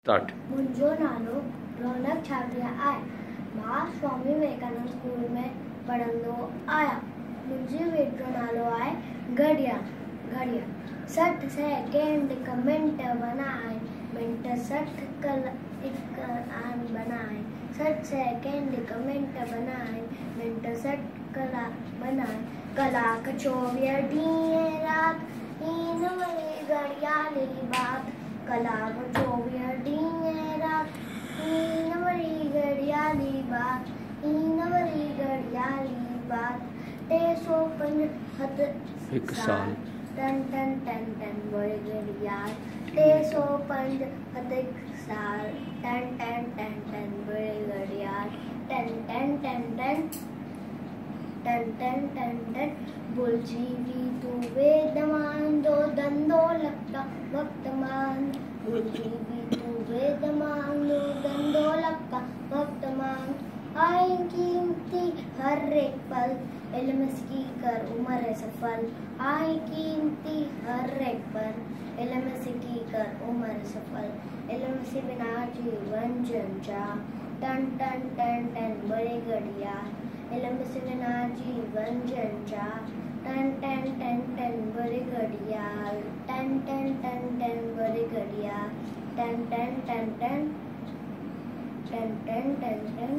Start. मुंहिंजो नालो रौनक छाबरिया आहे। मां स्वामी विवेकानंद स्कूल में पढ़ंदो आहियां। मुंहिंजे ॿेट जो नालो आहे घड़िया। 60 सेकेंड हिकु मिंट बनाए, मिंट 60 कलाक बनाए, 60 सेकेंड हिकु मिंट बनाए, मिंट 60 कलाक बनाए, कलाक 24 ॾींहं राति, हीन वरी घड़ियाली बात, कलाक 24 ॾींहं राति, हीन वरी घड़ियाली बात, हीन वरी घड़ियाली बात, 305 हिकु साल, टन टन टन टन वरी घड़ियाल, 305 हिकु साल, टन टन टन टन वरी घड़ियाल, टन टन टन टन टन टन टन टन भुलिजी भी तूं वेदमान जो धंधो लॻा वक़्तमान, भुलिजी भी तूं वेदमान जो धंधो लॻा वक़्तमान, आई कीमती हर एक पल, इल्म सीखी कर उम्र सफल, आई कीमती हर एक पल, इल्म सीखी कर उम्र सफल, इल्म से बिना जीवन झंझा, टन टन टन टन बड़े घड़ियाल, इल्म से बिना जीवन झंझा, टन टन टन टन बड़े घड़ियाल, टन टन टन टन बड़े घड़ियाल, टन टन टन टन टन टन टन टन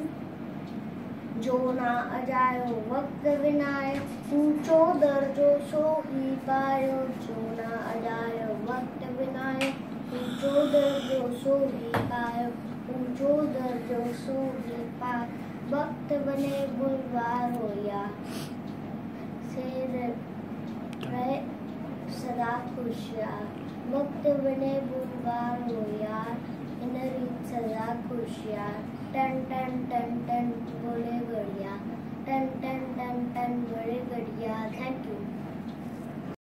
जो ना अजायो वक्त विनाए, ऊंचो दर्जो सो ही पायो, जो ना अजायो वक्त विनाए, ऊंचो दर्जो सो ही पायो, ऊंचो दर्जो सो ही पायो, वक्त बने बुलवार होया, से रहे सदा खुशियार, वक्त बने बुलवार होया, इन रीत सदा खुशियार, टन टन टन टन बड़े घड़िया, टन टन टन टन बड़े घड़िया। Thank you.